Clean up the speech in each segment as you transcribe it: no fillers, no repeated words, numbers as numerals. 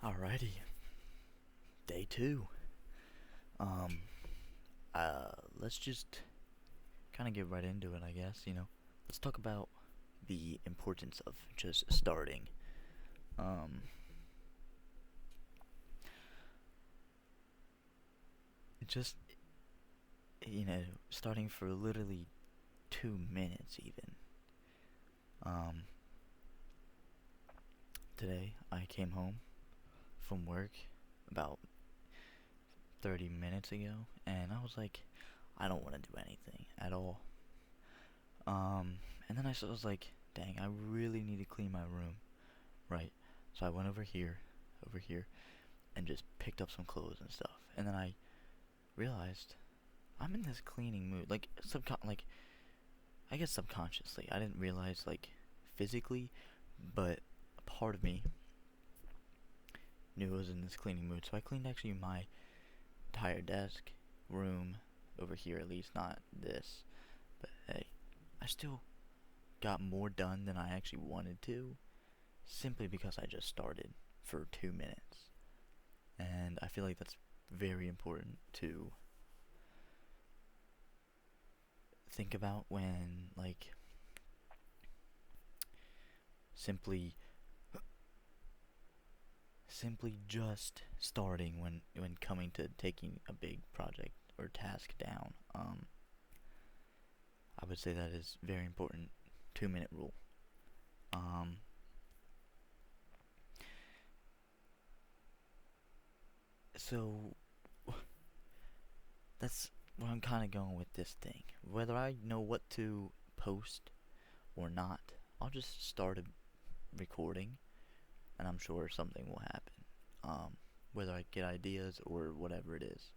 Alrighty, day two. Um, let's just kind of get right into it, I guess. Let's talk about the importance of just starting. Um, just starting for literally 2 minutes, even. Um, Today I came home from work about 30 minutes ago, and I was like, I don't want to do anything at all. Um, and then I was like, dang, I really need to clean my room. Right. So I went over here, and just picked up some clothes and stuff. And then I realized I'm in this cleaning mood. Like I guess subconsciously. I didn't realize physically, but a part of me knew I was in this cleaning mood. So I cleaned actually my entire desk, room, over here at least, not this. But hey, I still got more done than I actually wanted to, simply because I just started for 2 minutes. And I feel like that's very important to think about when simply simply just starting when coming to taking a big project or task down. I would say that is very important. 2 minute rule. Um, so that's where I'm kind of going with this thing. Whether I know what to post or not, I'll just start a recording, and I'm sure something will happen. Whether I get ideas or whatever it is.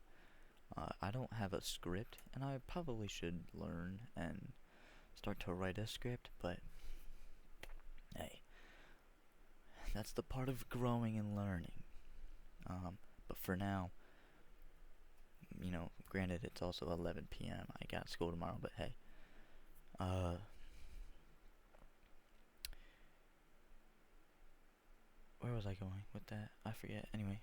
I don't have a script, and I probably should learn and start to write a script, but hey, that's the part of growing and learning. But for now, granted it's also 11 p.m. I got school tomorrow, but hey, uh, where was I going with that? I forget. Anyway,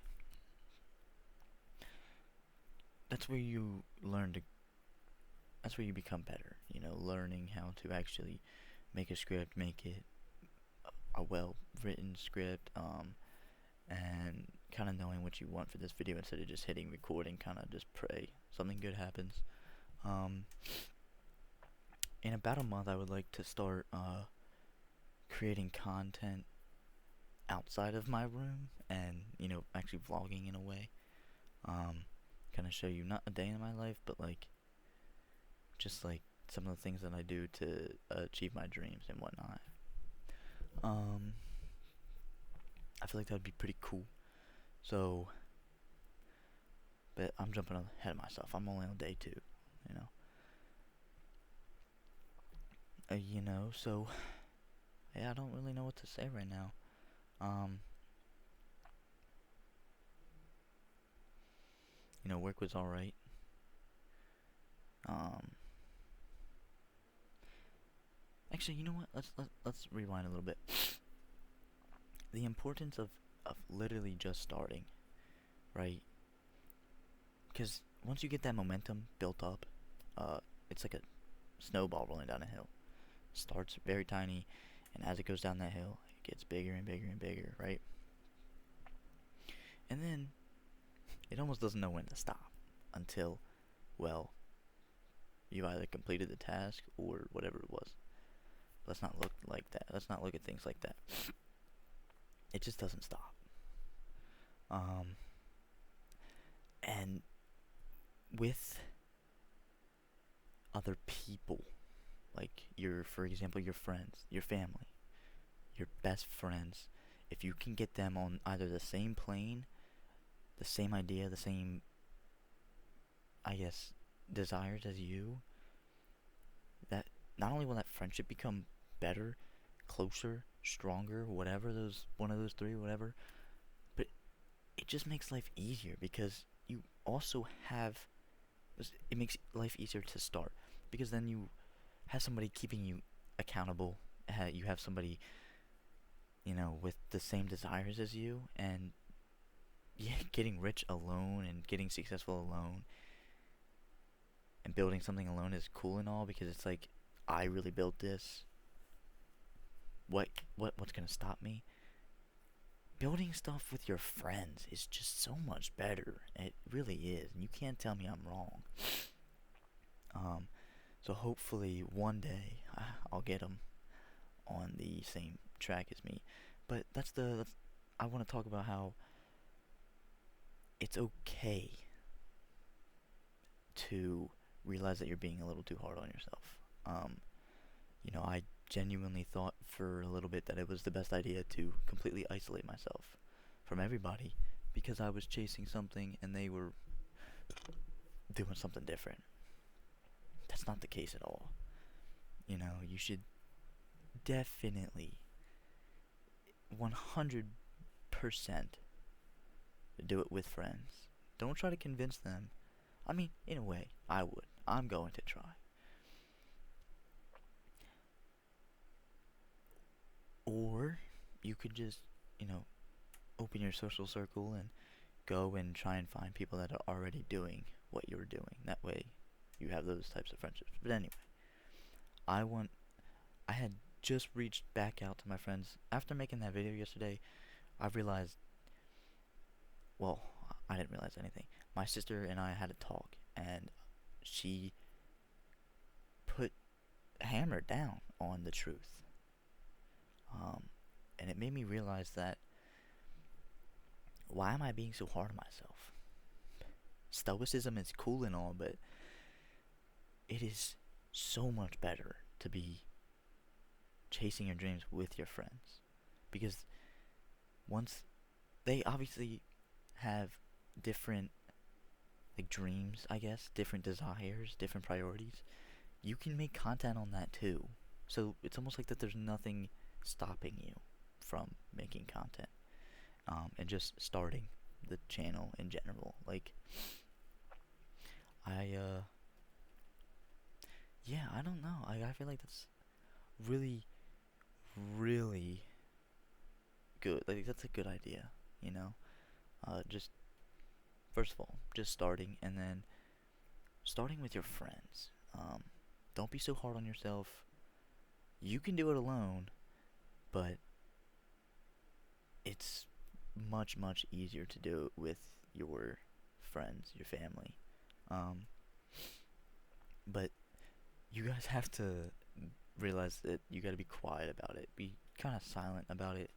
that's where you learn to. That's where you become better. Learning how to actually make a script, make it a well written script, and kind of knowing what you want for this video instead of just hitting recording, kind of just pray something good happens. Um, in about a month, I would like to start creating content outside of my room and actually vlogging in a way. Kind of show you not a day in my life, but just some of the things that I do to achieve my dreams and whatnot. Um, I feel like that would be pretty cool. So, but I'm jumping ahead of myself. I'm only on day two, you know. So yeah, I don't really know what to say right now. Um, work was all right. Um, Actually, you know what? Let's rewind a little bit. The importance of literally just starting, right? Because once you get that momentum built up, it's like a snowball rolling down a hill. Starts very tiny, and as it goes down that hill, it gets bigger and bigger and bigger, right? And then it almost doesn't know when to stop until, well, you either completed the task or whatever it was. Let's not look like that. Let's not look at things like that. It just doesn't stop. Um, and with other people, for example, your friends, your family, your best friends, if you can get them on either the same plane, the same idea, the same, I guess, desires as you, that not only will that friendship become better, closer, stronger, whatever one of those three, whatever, but it just makes life easier because you also have, it makes life easier to start because then you have somebody keeping you accountable. You have somebody with the same desires as you, and yeah, getting rich alone and getting successful alone and building something alone is cool and all because it's like I really built this. What's gonna stop me? Building stuff with your friends is just so much better. It really is, and you can't tell me I'm wrong. Um, so hopefully one day I'll get them on the same track as me. But that's I want to talk about how it's okay to realize that you're being a little too hard on yourself. I genuinely thought for a little bit that it was the best idea to completely isolate myself from everybody because I was chasing something and they were doing something different. That's not the case at all. You should definitely 100% do it with friends. Don't try to convince them. I mean, in a way, I would. I'm going to try. Or you could just, open your social circle and go and try and find people that are already doing what you're doing. That way, you have those types of friendships. But anyway, I want. I had just reached back out to my friends after making that video yesterday. I realized. Well, I didn't realize anything. My sister and I had a talk, and she put hammered down on the truth. Um, and it made me realize that why am I being so hard on myself? Stoicism is cool and all, but it is so much better to be chasing your dreams with your friends. Because once they obviously have different like dreams, I guess, different desires, different priorities, you can make content on that too. So it's almost like that there's nothing stopping you from making content. And just starting the channel in general. Like I yeah, I don't know. I feel like that's really, really good. Like that's a good idea, you know? Just first of all, just starting and then starting with your friends. Don't be so hard on yourself. You can do it alone, but it's much, much easier to do it with your friends, your family. Um, but you guys have to realize that you gotta be quiet about it. Be kind of silent about it.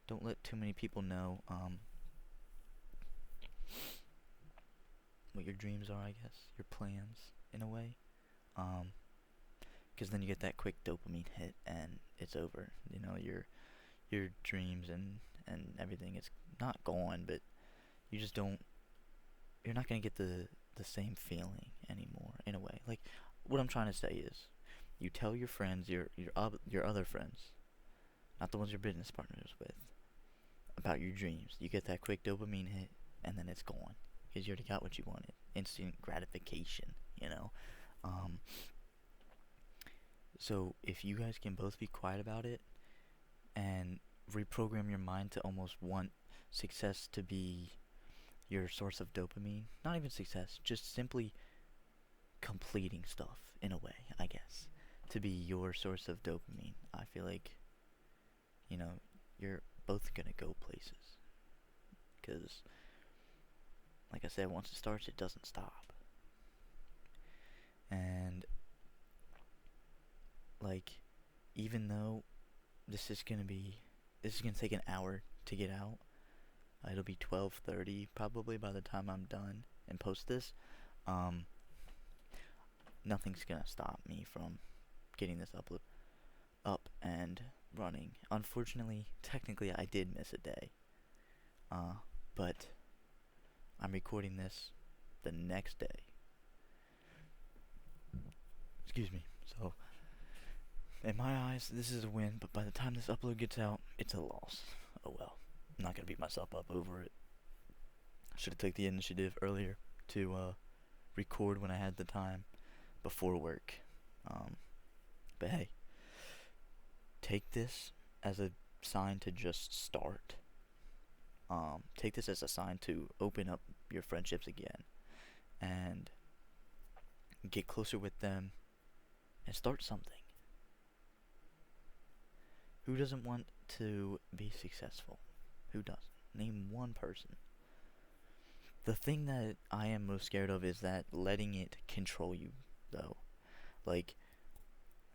Don't let too many people know what your dreams are, I guess. Your plans, in a way. Because then you get that quick dopamine hit and it's over. Your dreams and everything, it's not gone, but you just don't, you're not going to get the same feeling anymore, in a way. Like, what I'm trying to say is, you tell your friends, your other friends, not the ones you're business partners with, about your dreams. You get that quick dopamine hit, and then it's gone. Because you already got what you wanted. Instant gratification, you know? Um, so, if you guys can both be quiet about it, and reprogram your mind to almost want success to be your source of dopamine. Not even success, just simply completing stuff in a way, I guess, to be your source of dopamine. I feel like, you're both gonna go places. Because, like I said, once it starts, it doesn't stop. And, like, even though this is gonna take an hour to get out, it'll be 12:30 probably by the time I'm done and post this. Um, Nothing's gonna stop me from getting this upload up and running. Unfortunately, technically, I did miss a day. But I'm recording this the next day. Excuse me. So, in my eyes, this is a win, but by the time this upload gets out, it's a loss. Oh well. I'm not gonna beat myself up over it. I should have taken the initiative earlier to record when I had the time before work. But hey, take this as a sign to just start. take this as a sign to open up your friendships again and get closer with them and start something. Who doesn't want to be successful? Who doesn't? Name one person. The thing that I am most scared of is that letting it control you, though. Like,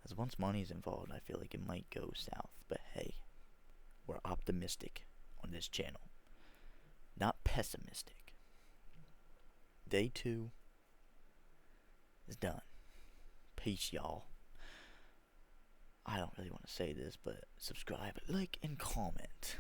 as once money's involved, I feel like it might go south. But hey, we're optimistic on this channel, not pessimistic. Day 2 is done. Peace, y'all. I don't really want to say this, but subscribe, like, and comment.